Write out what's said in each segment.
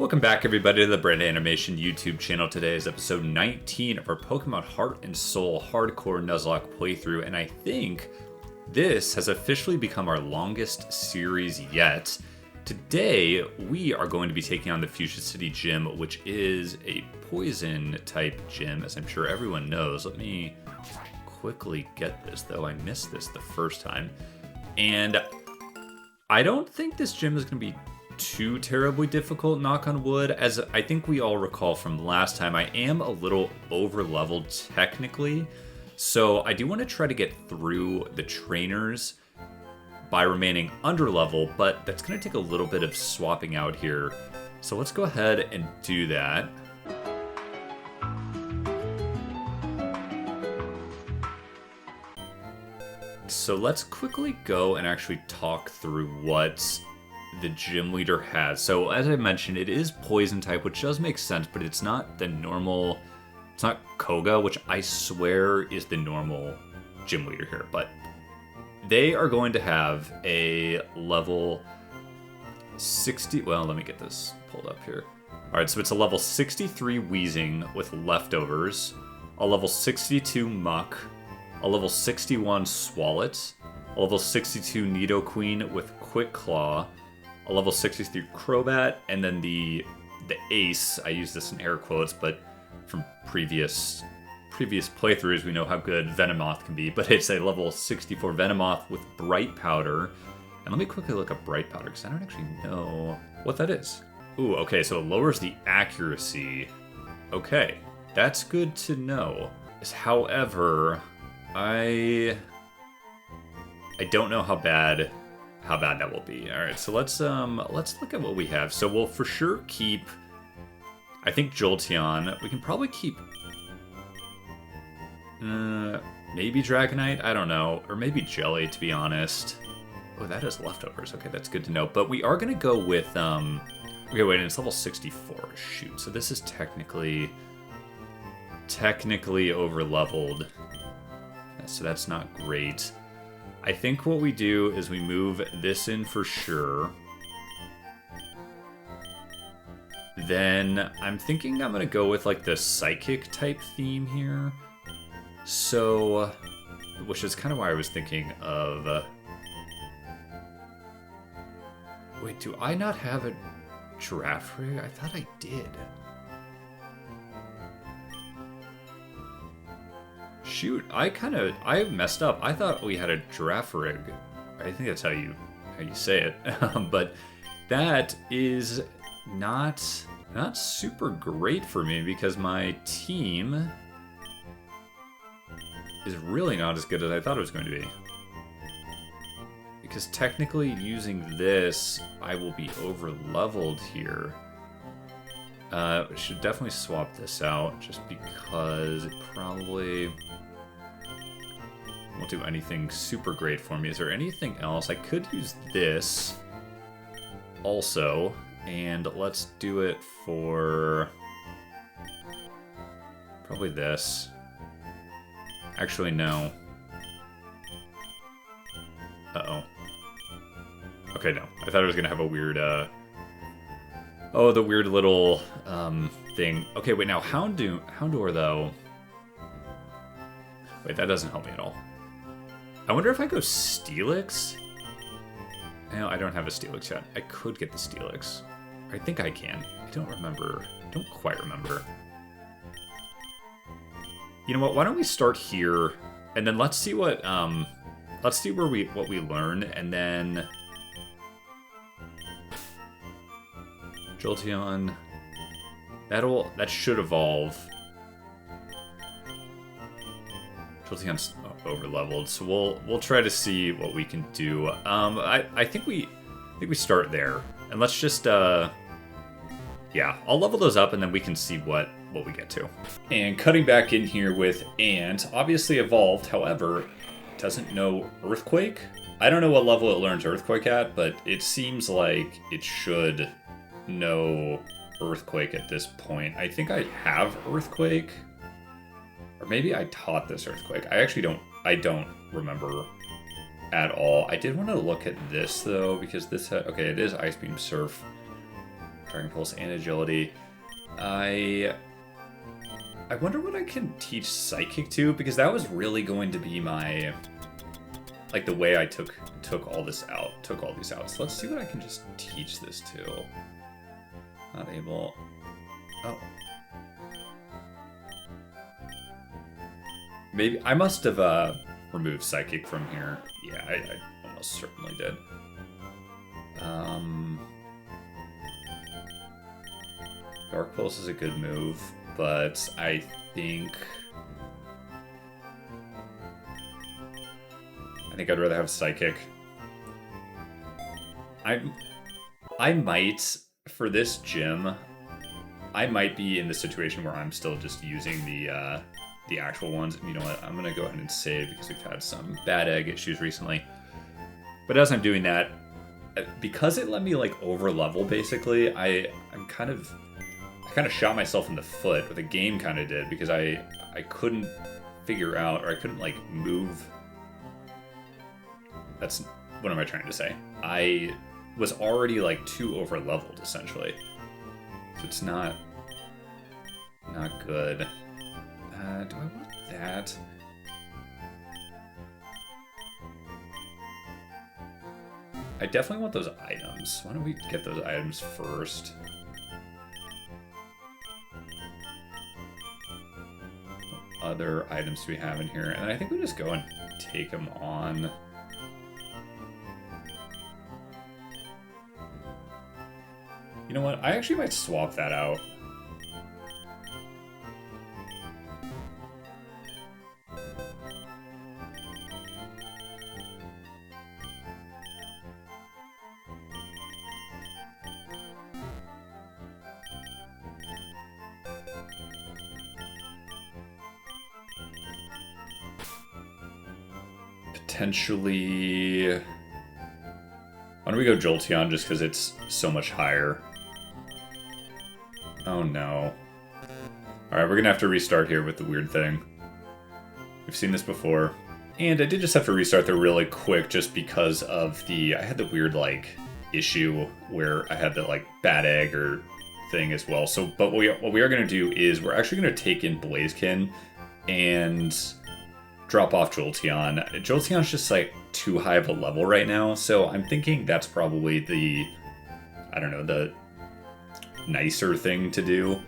Welcome back everybody to the Brand Animation YouTube channel. Today is episode 19 of our Pokemon Heart and Soul Hardcore Nuzlocke playthrough, and I think this has officially become our longest series yet. Today, we are going to be taking on the Fuchsia City Gym, which is a poison type gym, as I'm sure everyone knows. Let me quickly get this, though I missed this the first time. And I don't think this gym is going to be too terribly difficult, knock on wood. As I think we all recall from last time, I am a little over leveled technically, so I do want to try to get through the trainers by remaining under level, but that's going to take a little bit of swapping out here. So let's go ahead and do that. So let's quickly go and actually talk through what the gym leader has. So as I mentioned, it is poison type, which does make sense, but it's not the normal, it's not Koga, which I swear is the normal gym leader here, but they are going to have a level 60, well, let me get this pulled up here. All right, so it's a level 63 Wheezing with leftovers, a level 62 Muck, a level 61 Swallet, a level 62 Nidoqueen with Quick Claw, a level 63 Crobat, and then the ace, I use this in air quotes, but from previous playthroughs we know how good Venomoth can be, but it's a level 64 Venomoth with Bright Powder. And let me quickly look up Bright Powder, because I don't actually know what that is. Ooh, okay, so it lowers the accuracy. Okay, that's good to know. However, I don't know how bad that will be. All right, so let's look at what we have. So we'll for sure keep, I think, Jolteon. We can probably keep maybe Dragonite, I don't know, or maybe Jelly, to be honest. Oh, that is leftovers. Okay, that's good to know. But we are gonna go with okay, wait, and it's level 64. Shoot, so this is technically over leveled. So that's not great. I think what we do is we move this in for sure. Then I'm thinking I'm gonna go with like the psychic type theme here. So, which is kind of why I was thinking of, wait, do I not have a Giraffrig? I thought I did. Shoot, I messed up. I thought we had a Giraffrig. I think that's how you say it. But that is not super great for me because my team is really not as good as I thought it was going to be. Because technically using this, I will be over leveled here. Should definitely swap this out just because it probably won't do anything super great for me. Is there anything else? I could use this also, and let's do it for probably this. Actually, no. Uh-oh. Okay, no. I thought it was gonna have a weird, oh, the weird little, thing. Okay, wait, now, Houndour, though. Wait, that doesn't help me at all. I wonder if I go Steelix? No, I don't have a Steelix yet. I could get the Steelix. I think I can. I don't remember. I don't quite remember. You know what? Why don't we start here, and then let's see what what we learn, and then Jolteon. That should evolve. Jolteon's over leveled, so we'll try to see what we can do. I think we start there, and let's just yeah, I'll level those up, and then we can see what we get to. And cutting back in here with Ant, obviously evolved, however, doesn't know Earthquake. I don't know what level it learns Earthquake at, but it seems like it should know Earthquake at this point. I think I have Earthquake, or maybe I taught this Earthquake. I don't remember at all. I did want to look at this though, because this okay, it is Ice Beam Surf. Dragon Pulse and Agility. I wonder what I can teach Psychic to, because that was really going to be my, like, the way I took all these out. So let's see what I can just teach this to. Not able. Oh. Maybe I must have removed Psychic from here. Yeah, I almost certainly did. Dark Pulse is a good move, but I think I'd rather have Psychic. I might, for this gym, I might be in the situation where I'm still just using the actual ones. You know what? I'm gonna go ahead and save because we've had some bad egg issues recently. But as I'm doing that, because it let me like over level basically, I kind of shot myself in the foot, or the game kind of did, because I couldn't figure out, or I couldn't like move. What am I trying to say? I was already like too over leveled essentially, so it's not good. Do I want that? I definitely want those items. Why don't we get those items first? What other items do we have in here? And I think we just go and take them on. You know what? I actually might swap that out. Potentially... Why don't we go Jolteon just because it's so much higher? Oh no. Alright, we're gonna have to restart here with the weird thing. We've seen this before. And I did just have to restart there really quick just because of I had the weird, like, issue where I had the, like, bad egg or thing as well. So, but what we are gonna do is we're actually gonna take in Blaziken and drop off Jolteon. Jolteon's just, like, too high of a level right now, so I'm thinking that's probably the nicer thing to do.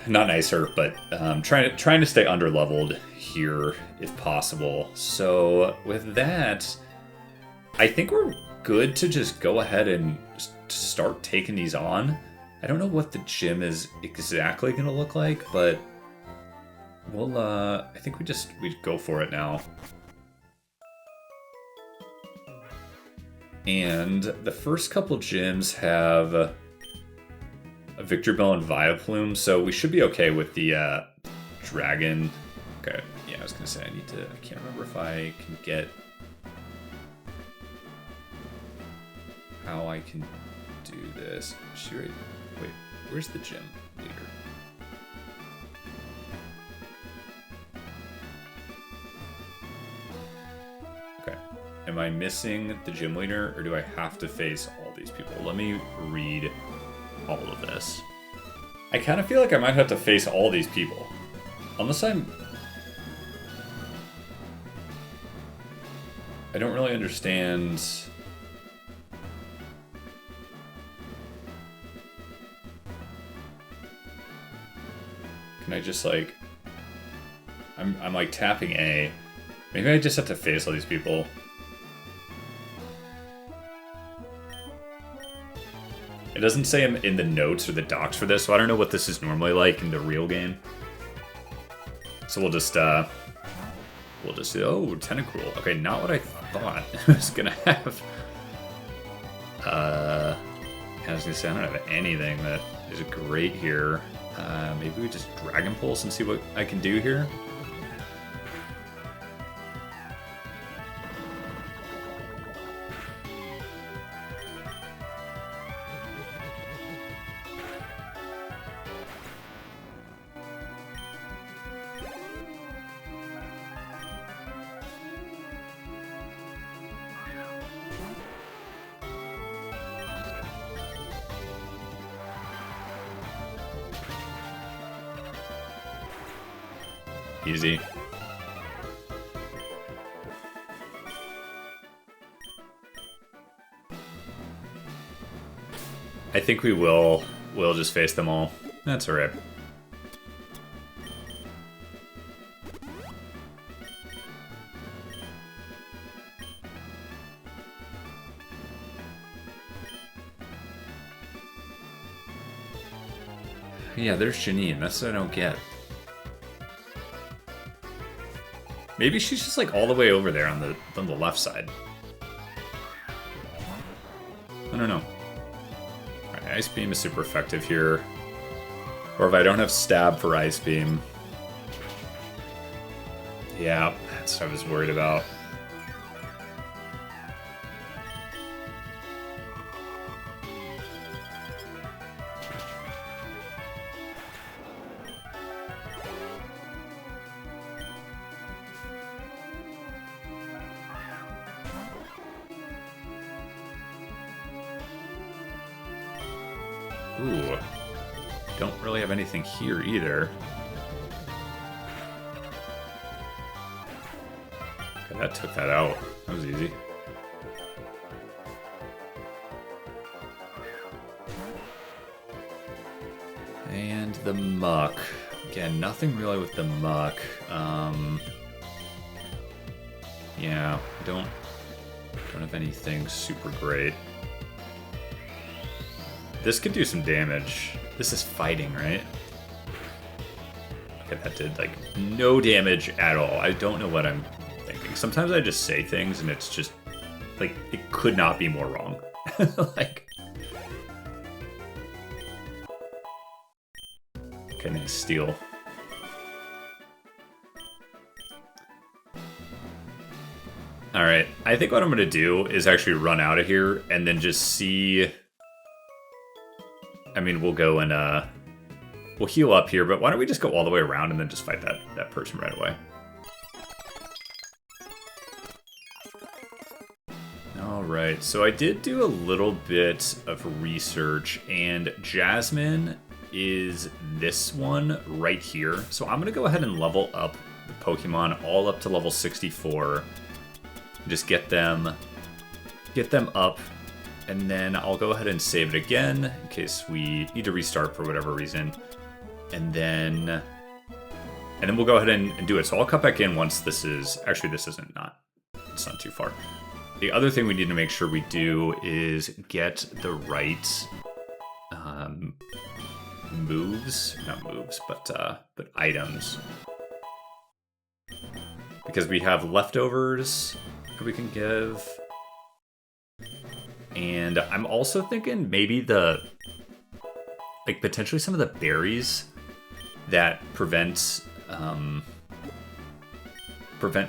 Not nicer, but trying to stay under-leveled here if possible. So with that, I think we're good to just go ahead and start taking these on. I don't know what the gym is exactly going to look like, but we'll, I think we go for it now. And the first couple gyms have a Victreebel and Vileplume, so we should be okay with the dragon. Okay, yeah, I was gonna say I can't remember if I can get how I can do this. Wait, where's the gym leader? Okay. Am I missing the gym leader, or do I have to face all these people? Let me read all of this. I kind of feel like I might have to face all these people. Unless I don't really understand. Can I just like... I'm like tapping A. Maybe I just have to face all these people. It doesn't say I'm in the notes or the docs for this, so I don't know what this is normally like in the real game. So we'll just oh, Tentacruel. Okay, not what I thought I was gonna have. I was gonna say, I don't have anything that is great here. Maybe we just Dragon Pulse and see what I can do here. Easy. I think we'll just face them all. That's alright. Yeah, there's Janine. That's what I don't get. Maybe she's just like all the way over there on the left side. I don't know. Alright, Ice Beam is super effective here. Or if I don't have Stab for Ice Beam. Yeah, that's what I was worried about. Ooh, don't really have anything here either. Okay, that took that out. That was easy. And the Muck. Again, nothing really with the Muck. Yeah, don't have anything super great. This could do some damage. This is fighting, right? Okay, that did, like, no damage at all. I don't know what I'm thinking. Sometimes I just say things and it's just, like, it could not be more wrong. Like... Okay, nice steal. Alright, I think what I'm gonna do is actually run out of here and then just see... I mean, we'll go and, we'll heal up here, but why don't we just go all the way around and then just fight that person right away. Alright, so I did do a little bit of research, and Jasmine is this one right here. So I'm going to go ahead and level up the Pokemon all up to level 64. Just get them up. And then I'll go ahead and save it again in case we need to restart for whatever reason. And then we'll go ahead and do it. So I'll cut back in once this is... Actually, this isn't it's not too far. The other thing we need to make sure we do is get the right moves. Not moves, but items. Because we have leftovers that we can give... And I'm also thinking maybe potentially some of the berries that prevent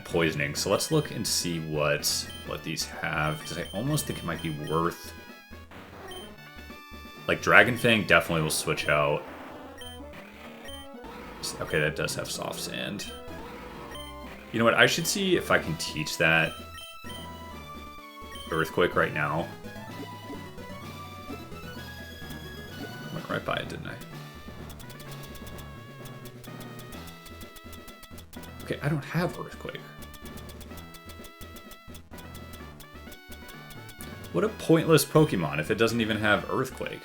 poisoning. So let's look and see what these have, because I almost think it might be worth... Like, Dragon Fang definitely will switch out. Okay, that does have soft sand. You know what, I should see if I can teach that Earthquake right now. Went right by it, didn't I? Okay, I don't have Earthquake. What a pointless Pokemon if it doesn't even have Earthquake.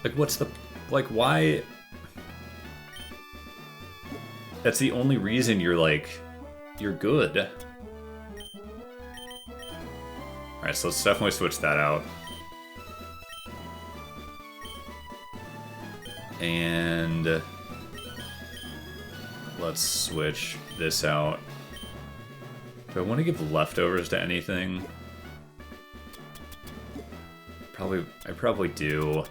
Like, what's the... Like, why... That's the only reason you're, like... You're good. Alright, so let's definitely switch that out. And... Let's switch this out. Do I want to give leftovers to anything? I probably do.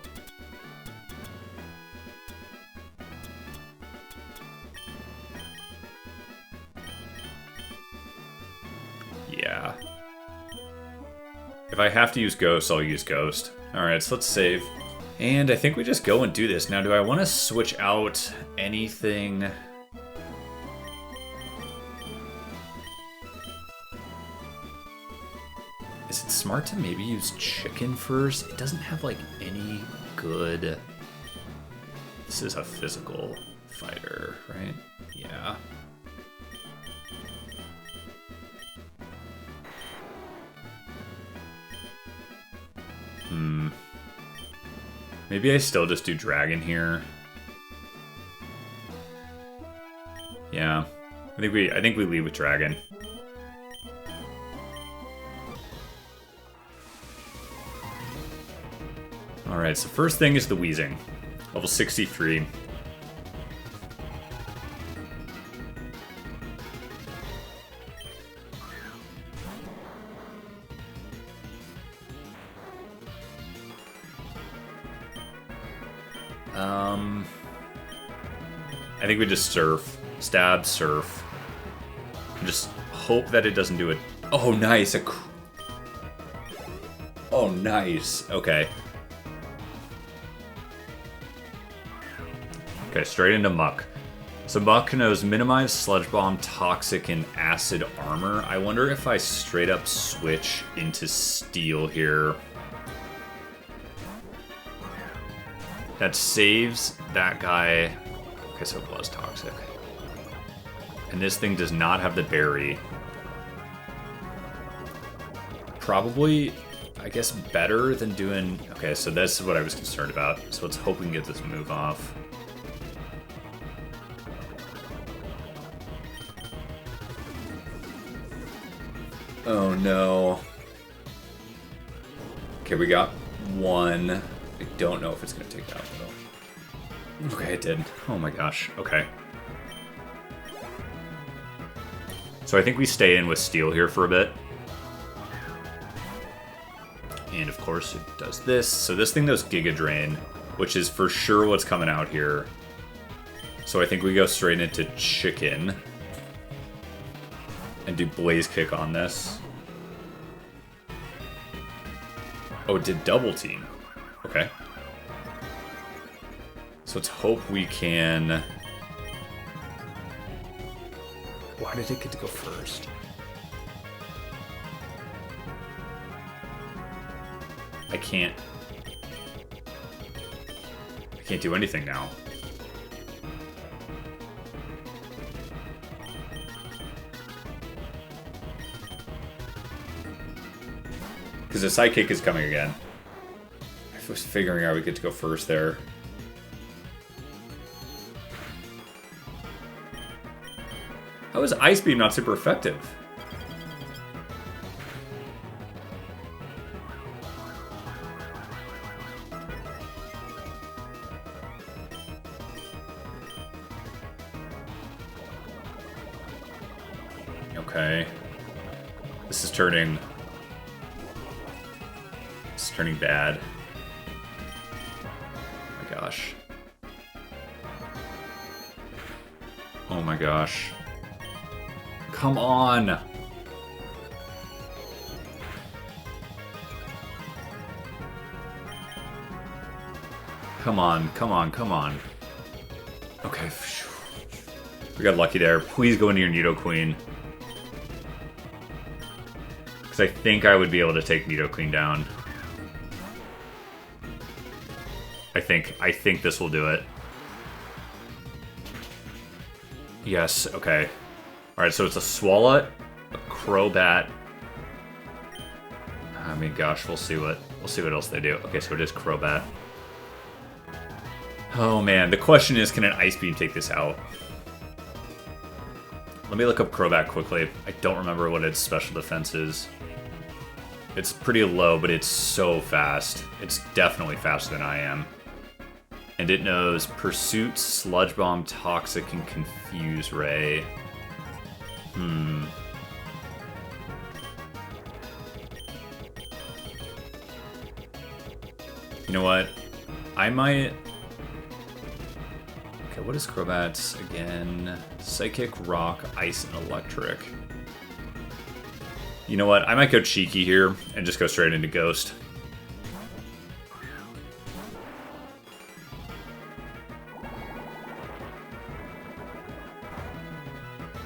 Yeah. If I have to use Ghost, I'll use Ghost. Alright, so let's save. And I think we just go and do this. Now, do I want to switch out anything? Is it smart to maybe use Chicken first? It doesn't have, like, any good... This is a physical fighter, right? Yeah. Maybe I still just do Dragon here. Yeah. I think we lead with Dragon. Alright, so first thing is the Wheezing. Level 63. I think we just Surf. Stab, Surf. Just hope that it doesn't do it. Oh, nice. Oh, nice. Okay. Okay, straight into Muck. So Muck knows Minimize, Sludge Bomb, Toxic, and Acid Armor. I wonder if I straight up switch into Steel here. That saves that guy. Okay, so it was Toxic. And this thing does not have the Berry. Probably, I guess, better than doing... Okay, so that's what I was concerned about. So let's hope we can get this move off. Oh no. Okay, we got one. I don't know if it's going to take that though. Okay, it did. Oh my gosh. Okay. So I think we stay in with Steel here for a bit. And of course it does this. So this thing does Giga Drain, which is for sure what's coming out here. So I think we go straight into Chicken. And do Blaze Kick on this. Oh, it did Double Team. Okay. So let's hope we can... Why did it get to go first? I can't do anything now. Because the Psychic is coming again. I was figuring out we get to go first there. How is Ice Beam not super effective? Okay. This is turning... It's turning bad. Oh my gosh. Oh my gosh. Come on! Come on, come on, come on. Okay. We got lucky there. Please go into your Nidoqueen. Because I think I would be able to take Nidoqueen down. I think this will do it. Yes, okay. Alright, so it's a Swalot, a Crobat. I mean, gosh, we'll see what else they do. Okay, so it is Crobat. Oh man, the question is, can an Ice Beam take this out? Let me look up Crobat quickly. I don't remember what its special defense is. It's pretty low, but it's so fast. It's definitely faster than I am. And it knows Pursuit, Sludge Bomb, Toxic, and Confuse Ray. You know what? I might... Okay, what is Crobat's again? Psychic, Rock, Ice, and Electric. You know what? I might go cheeky here and just go straight into Ghost.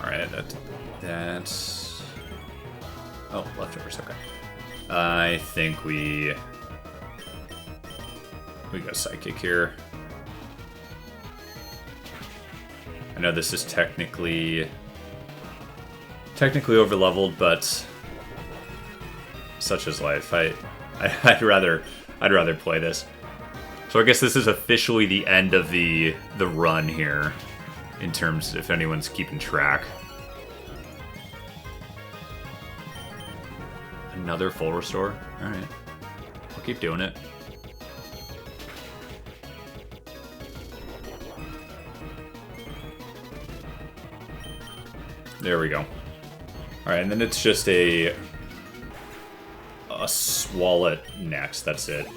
Alright, that's... Oh, leftovers, okay. I think we go Psychic here. I know this is technically over-leveled, but such is life. I'd rather play this. So I guess this is officially the end of the run here, in terms if anyone's keeping track. Another full restore? Alright. I'll keep doing it. There we go. Alright, and then it's just a Swallet next, that's it.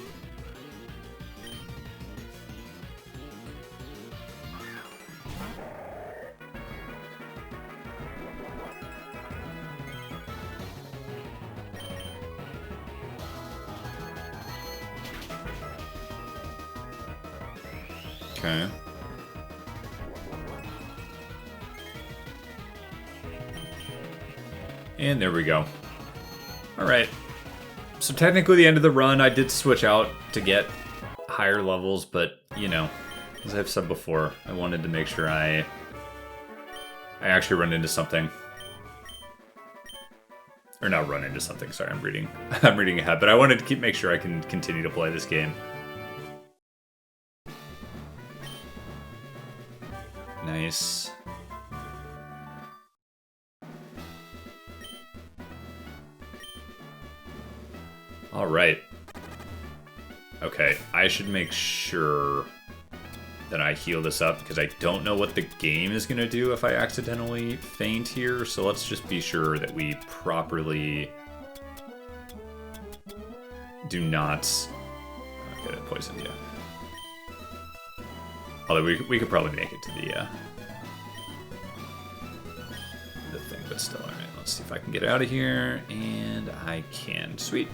Okay. And there we go. Alright. So technically the end of the run, I did switch out to get higher levels, but, you know, as I've said before, I wanted to make sure I actually run into something. Or not run into something, sorry, I'm reading ahead, but I wanted to make sure I can continue to play this game. Nice. All right. Okay, I should make sure that I heal this up because I don't know what the game is going to do if I accidentally faint here. So let's just be sure that we properly do not get it poisoned, yeah. Although we could probably make it to the thing, but still, all right. Let's see if I can get out of here, and I can. Sweet.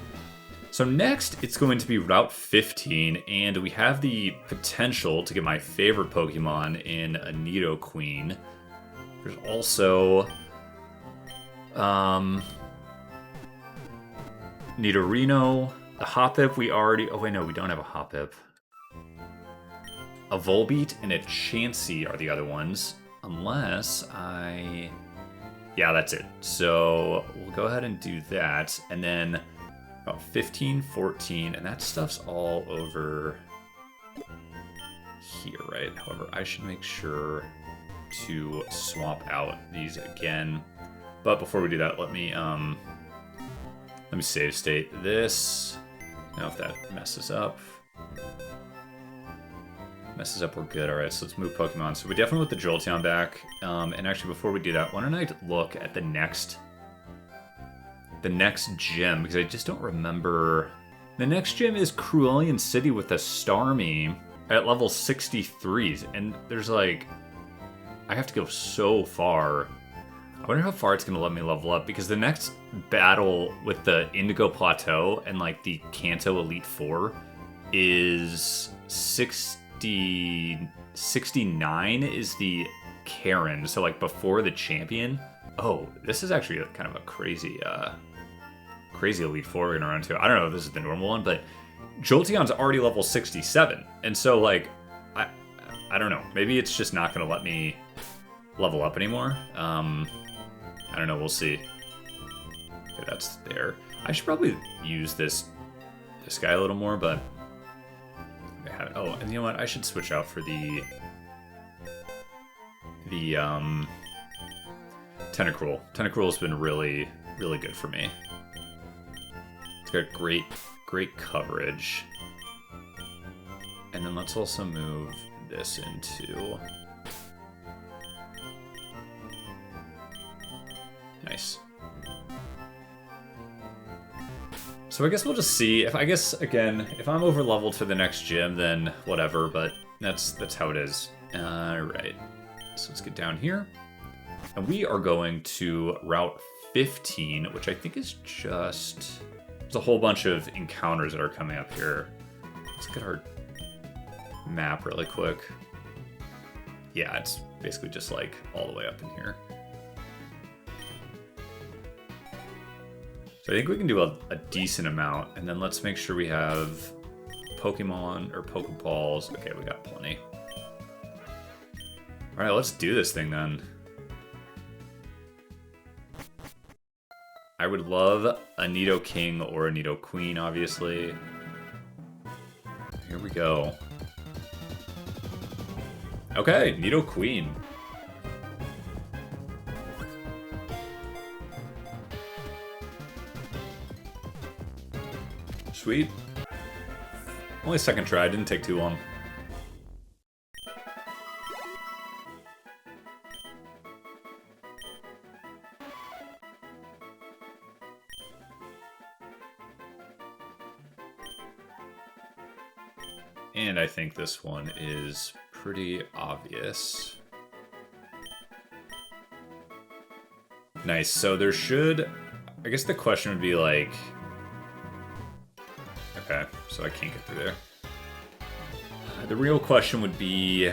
So next, it's going to be Route 15, and we have the potential to get my favorite Pokemon in a Nidoqueen. There's also Nidorino, a Hoppip. We already. Oh wait, no, we don't have a Hoppip. A Volbeat and a Chansey are the other ones, unless I... Yeah, that's it. So we'll go ahead and do that, and then about 15, 14, and that stuff's all over here, right? However, I should make sure to swap out these again. But before we do that, let me save state this. Now if that messes up, we're good. Alright, so let's move Pokemon. So we definitely want the Jolteon back. And actually, before we do that, why don't I look at the next gym, because I just don't remember. The next gym is Cruelian City with a Starmie at level 63, and there's like, I have to go so far. I wonder how far it's gonna let me level up, because the next battle with the Indigo Plateau and like the Kanto Elite Four is 69 is the Karen, so like before the champion. Oh, this is actually kind of a crazy Elite Four we're gonna run into. I don't know if this is the normal one, but Jolteon's already level 67, and so like, I don't know. Maybe it's just not gonna let me level up anymore. I don't know. We'll see. Okay, that's there. I should probably use this guy a little more, but I haven't. Oh, and you know what? I should switch out for the Tentacruel. Tentacruel's been really, really good for me. It's got great coverage. And then let's also move this into... Nice. So I guess we'll just see. If if I'm over leveled for the next gym, then whatever, but that's how it is. Alright. So let's get down here. And we are going to Route 15, which I think is just... There's a whole bunch of encounters that are coming up here. Let's get our map really quick. Yeah, it's basically just like all the way up in here. So I think we can do a decent amount, and then let's make sure we have Pokemon or Pokeballs. Okay, we got plenty. Alright, let's do this thing then. I would love a Nidoking or a Nidoqueen, obviously. Here we go. Okay, Nidoqueen. Sweet. Only second try, didn't take too long. And I think this one is pretty obvious. Nice, so there should... I guess the question would be like... Okay, so I can't get through there. The real question would be...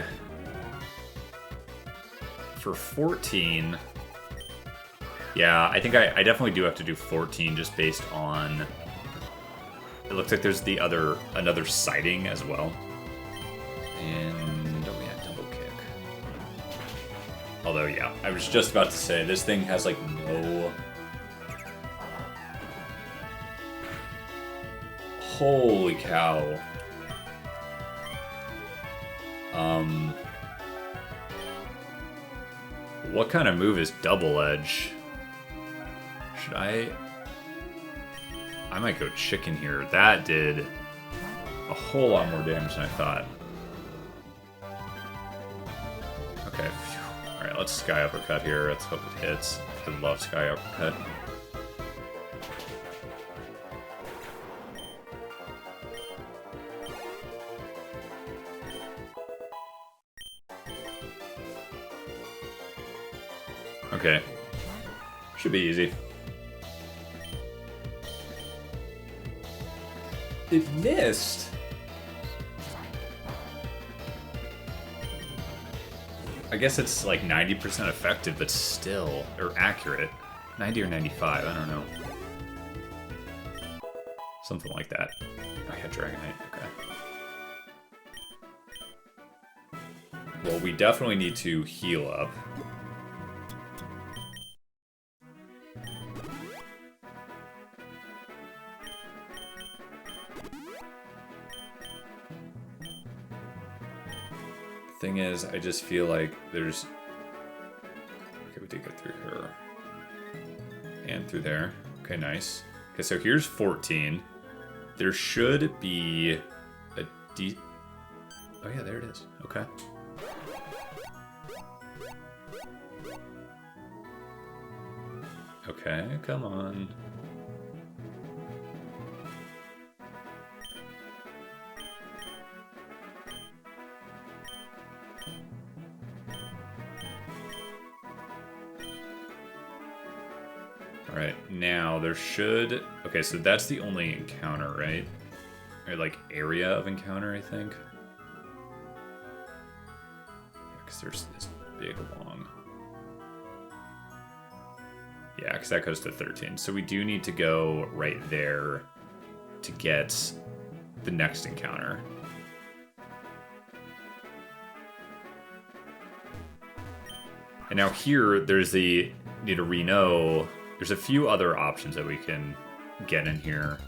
For 14... Yeah, I think I definitely do have to do 14 just based on... It looks like there's another sighting as well. And... Oh yeah, double kick. Although, yeah, I was just about to say, this thing has like no... Holy cow. What kind of move is double edge? Should I might go chicken here. That did a whole lot more damage than I thought. Okay. Alright, let's Sky Uppercut here. Let's hope it hits. I love Sky Uppercut. Okay. Should be easy. It missed. I guess it's like 90% effective, but still, or accurate. 90 or 95, I don't know. Something like that. I had Dragonite, okay. Well, we definitely need to heal up. Thing is, I just feel like there's... Okay, we did get through here. And through there. Okay, nice. Okay, so here's 14. There should be a D... Oh yeah, there it is. Okay. Okay, come on. Alright, now there should... Okay, so that's the only encounter, right? Or, like, area of encounter, I think. Because there's this big, long... Yeah, because that goes to 13. So we do need to go right there to get the next encounter. And now here, there's the Nidorino... There's a few other options that we can get in here.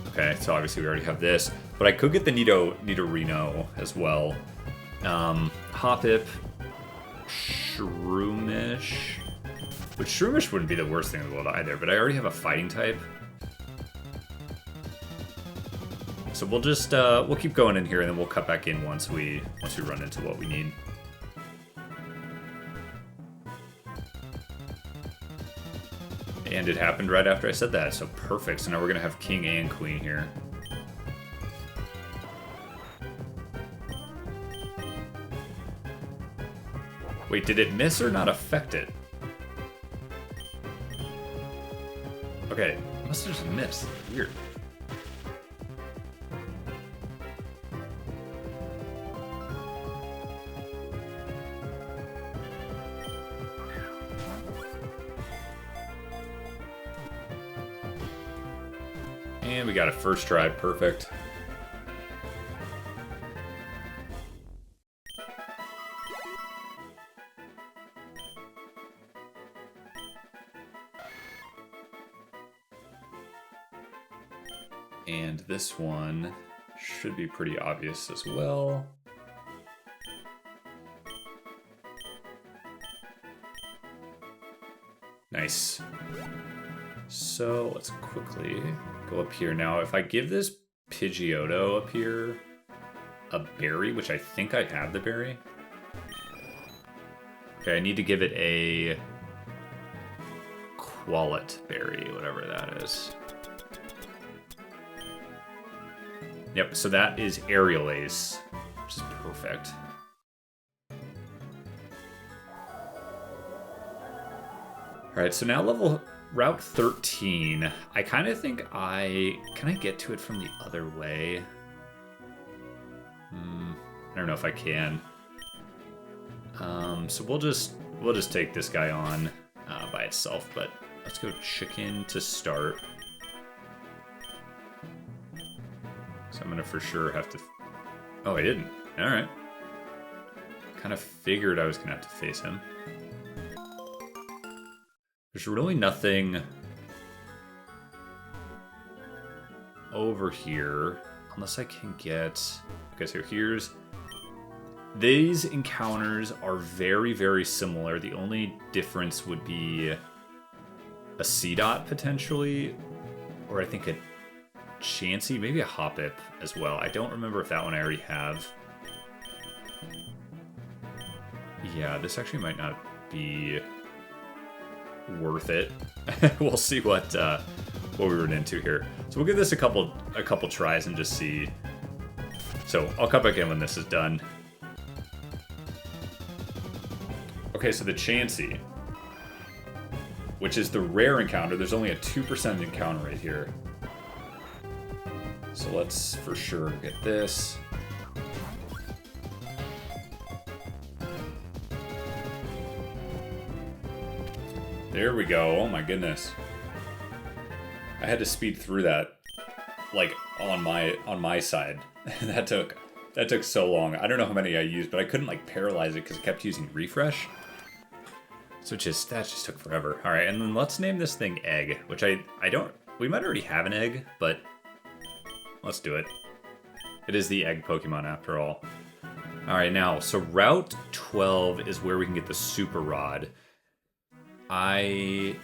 Okay, so obviously we already have this. But I could get the Nidorino as well. Hoppip, Shroomish. Which Shroomish wouldn't be the worst thing in the world either, but I already have a fighting type. So we'll just, we'll keep going in here and then we'll cut back in once we run into what we need. And it happened right after I said that, so perfect. So now we're gonna have King and Queen here. Wait, did it miss or not affect it? Okay, it must have just missed. Weird. And we got a first try, perfect. And this one should be pretty obvious as well. Nice. So let's quickly go up here. Now, if I give this Pidgeotto up here a berry, which I think I have the berry. Okay, I need to give it a Qualit berry, whatever that is. Yep, so that is Aerial Ace, which is perfect. Alright, so now Route 13. I kind of think can I get to it from the other way? I don't know if I can. So we'll just take this guy on by itself, but let's go Chicken to start. So I'm gonna for sure have to... Oh, I didn't. Alright. Kind of figured I was gonna have to face him. There's really nothing over here, unless I can get... Okay, so here's... These encounters are very, very similar. The only difference would be a C-Dot, potentially, or I think a Chansey, maybe a Hoppip as well. I don't remember if that one I already have. Yeah, this actually might not be worth it. We'll see what we run into here. So we'll give this a couple tries and just see. So I'll come back in when this is done. Okay, so the Chansey, which is the rare encounter, there's only a 2% encounter rate here. So let's for sure get this. There we go. Oh my goodness. I had to speed through that like on my side. that took so long. I don't know how many I used, but I couldn't like paralyze it because it kept using refresh. So that just took forever. All right, and then let's name this thing Egg, which I don't... We might already have an egg, but let's do it. It is the egg Pokemon after all. All right, now, so Route 12 is where we can get the Super Rod. I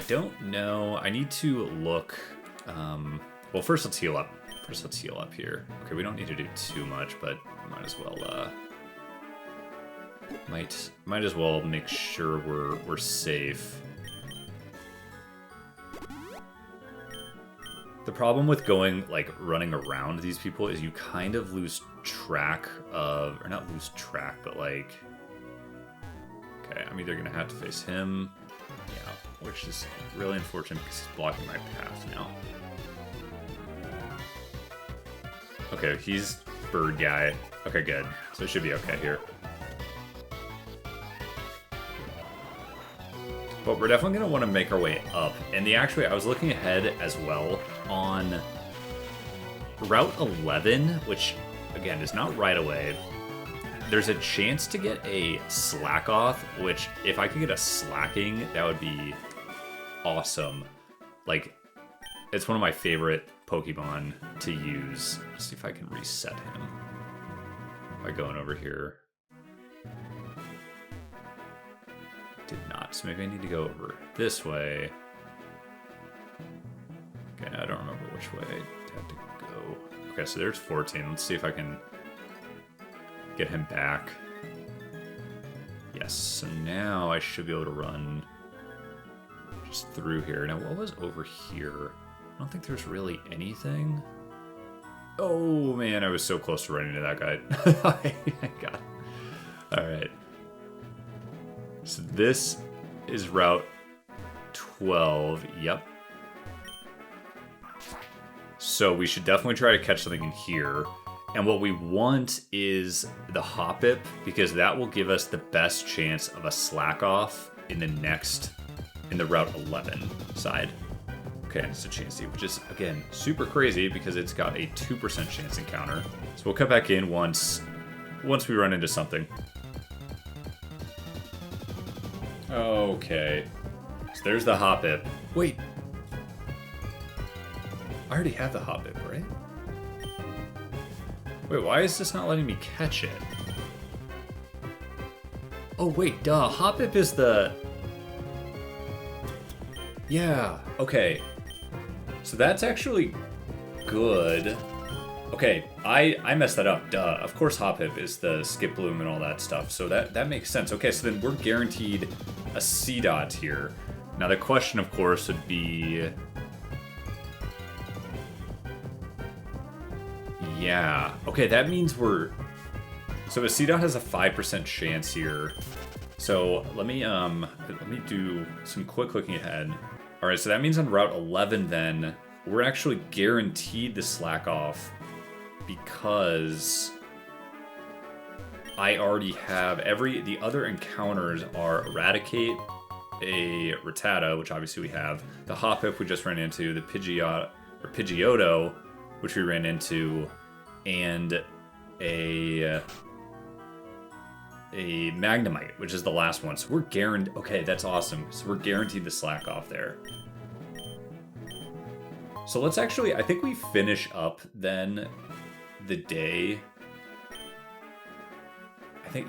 don't know. I need to look... well, first let's heal up. First let's heal up here. Okay, we don't need to do too much, but might as well... Might as well make sure we're safe. The problem with going, like, running around these people is you kind of lose track of... Or not lose track, but, like... Okay, I'm either going to have to face him... Yeah, which is really unfortunate because he's blocking my path now. Okay, he's bird guy. Okay, good. So it should be okay here. But we're definitely going to want to make our way up. And I was looking ahead as well on Route 11, which, again, is not right away. There's a chance to get a Slack off, which, if I could get a Slacking, that would be awesome. Like, it's one of my favorite Pokemon to use. Let's see if I can reset him by going over here. Did not, so maybe I need to go over this way. Okay, I don't remember which way I had to go. Okay, so there's 14. Let's see if I can get him back. Yes, so now I should be able to run just through here. Now, what was over here? I don't think there's really anything. Oh, man, I was so close to running into that guy. I got it. All right. So this is Route 12. Yep. So we should definitely try to catch something in here. And what we want is the Hoppip, because that will give us the best chance of a Slack off in the Route 11 side. Okay, and it's a Chansey, which is, again, super crazy because it's got a 2% chance encounter. So we'll cut back in once we run into something. Okay. So there's the Hoppip. Wait. I already have the Hoppip, right? Wait, why is this not letting me catch it? Oh wait, duh, Hoppip is the... Yeah, okay. So that's actually good. Okay, I messed that up, duh. Of course Hoppip is the Skip Bloom and all that stuff, so that makes sense. Okay, so then we're guaranteed a C-Dot here. Now the question, of course, would be... Yeah, okay, that means we're... So a C-Dot has a 5% chance here. So let me do some quick looking ahead. Alright, so that means on Route 11 then, we're actually guaranteed the slack off because I already have the other encounters are Eradicate, a Rattata, which obviously we have, the Hoppip we just ran into, the Pidgeotto, which we ran into, and a Magnemite, which is the last one. So we're guaranteed. Okay, that's awesome. So we're guaranteed the slack off there. So let's actually, I think we finish up then the day. I think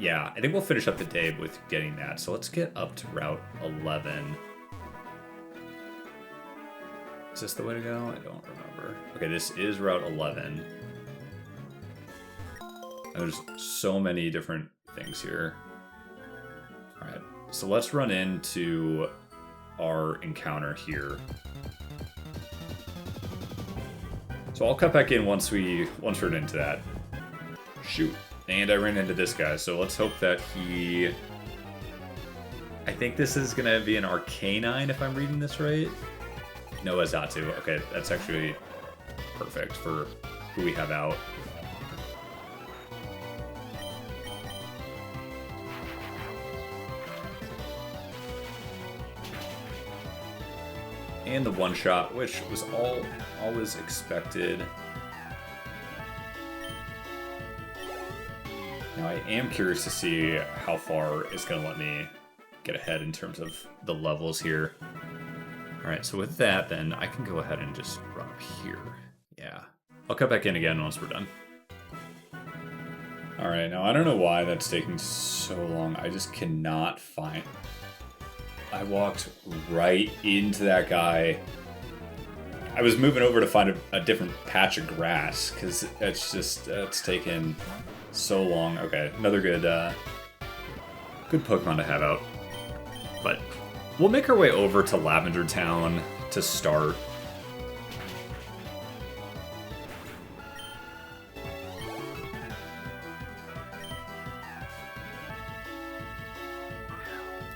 we'll finish up the day with getting that. So let's get up to Route 11. Is this the way to go? I don't remember. Okay, this is Route 11. There's so many different things here. Alright, so let's run into our encounter here. So I'll cut back in once we're into that. Shoot. And I ran into this guy, so let's hope that he... I think this is gonna be an Arcanine if I'm reading this right. No, a Zatu. Okay, that's actually perfect for who we have out. And the one-shot, which was always expected. Now I am curious to see how far it's going to let me get ahead in terms of the levels here. Alright, so with that then, I can go ahead and just run up here. Yeah. I'll cut back in again once we're done. Alright, now I don't know why that's taking so long. I just cannot find... I walked right into that guy. I was moving over to find a different patch of grass because it's taken so long. Okay, another good Pokemon to have out. But we'll make our way over to Lavender Town to start.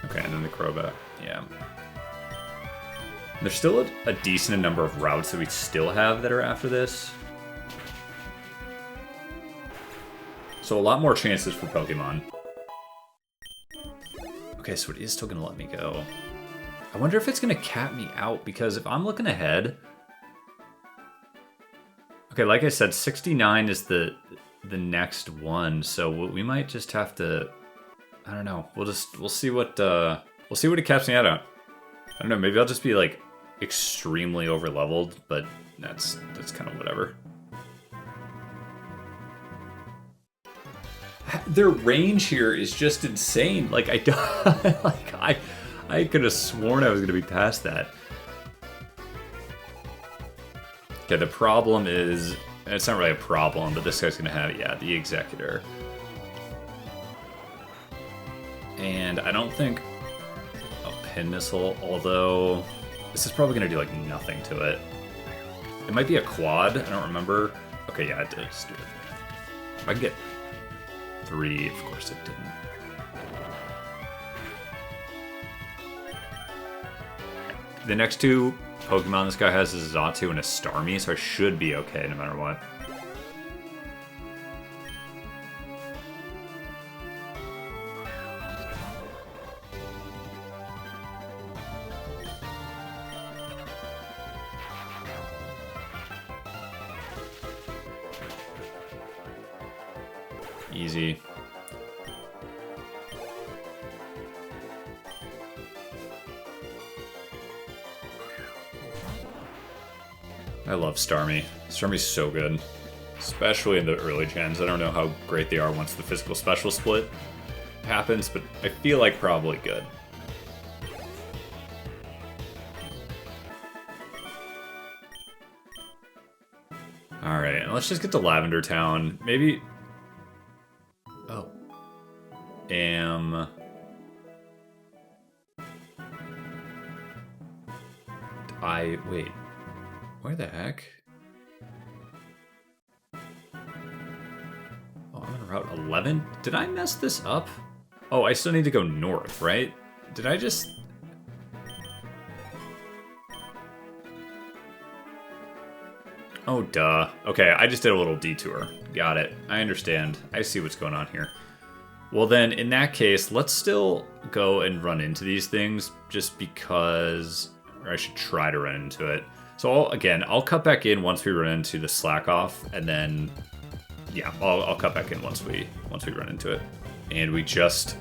Okay, and then the Crobat. Yeah. There's still a decent number of routes that we still have that are after this. So a lot more chances for Pokemon. Okay, so it is still going to let me go. I wonder if it's going to cap me out, because if I'm looking ahead... Okay, like I said, 69 is the next one, so we might just have to... I don't know. We'll see what it caps me out at. I don't know, maybe I'll just be like extremely over leveled, but that's kind of whatever. Their range here is just insane. Like I could have sworn I was gonna be past that. Okay, the problem is, it's not really a problem, but this guy's gonna have, yeah, the Executor. And I don't think a Pin Missile, although this is probably going to do like nothing to it. It might be a quad, I don't remember. Okay, yeah, it did. Let's do it. If I can get 3, of course it didn't. The next 2 Pokemon this guy has is a Zatu and a Starmie, so I should be okay no matter what. Easy. I love Starmie. Starmie's so good. Especially in the early gens. I don't know how great they are once the physical special split happens, but I feel like probably good. Alright, and let's just get to Lavender Town. Maybe... Oh. Wait. Where the heck? Oh, I'm on Route 11? Did I mess this up? Oh, I still need to go north, right? Did I just... Oh, duh. Okay, I just did a little detour. Got it. I understand. I see what's going on here. Well then, in that case, let's still go and run into these things, just because... Or I should try to run into it. So, I'll cut back in once we run into the slack off, and then... Yeah, I'll cut back in once we run into it. And we just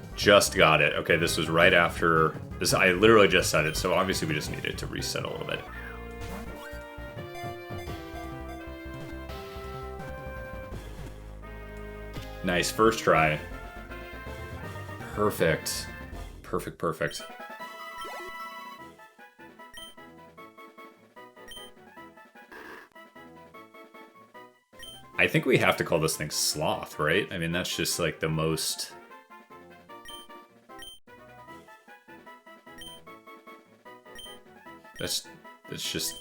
got it. Okay, this was right after... this. I literally just said it, so obviously we just needed to reset a little bit. Nice, first try. Perfect. Perfect. I think we have to call this thing Sloth, right? I mean, that's just like the most... That's just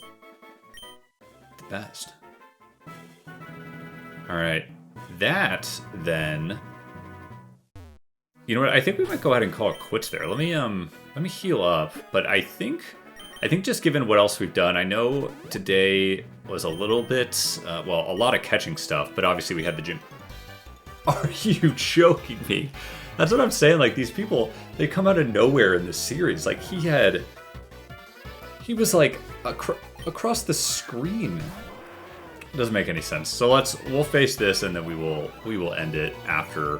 the best. Alright. That, then... You know what, I think we might go ahead and call it quits there. Let me heal up, but I think just given what else we've done, I know today was a little bit, well, a lot of catching stuff, but obviously we had the gym. Are you joking me? That's what I'm saying, like, these people, they come out of nowhere in this series. Like, he was, like, across the screen. It doesn't make any sense. So we'll face this, and then we will end it after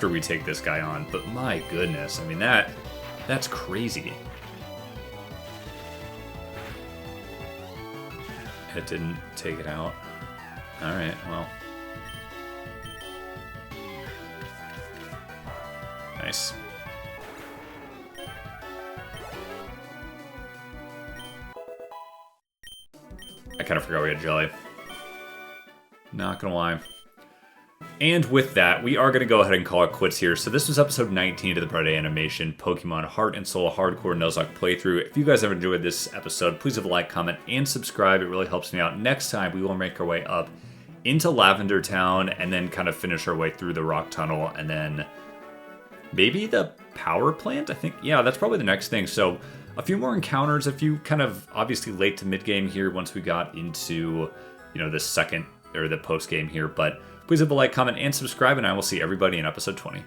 we take this guy on. But my goodness, I mean, that's crazy. It didn't take it out. Alright, well. Nice. I kind of forgot we had Jelly. Not gonna lie. And with that, we are going to go ahead and call it quits here. So this was episode 19 of the Friday Animation Pokemon Heart and Soul Hardcore Nuzlocke playthrough. If you guys have enjoyed this episode, please leave a like, comment, and subscribe. It really helps me out. Next time, we will make our way up into Lavender Town and then kind of finish our way through the Rock Tunnel and then maybe the power plant, I think. Yeah, that's probably the next thing. So a few more encounters, a few kind of obviously late to mid-game here once we got into, you know, the second or the post-game here. But please leave a like, comment, and subscribe, and I will see everybody in episode 20.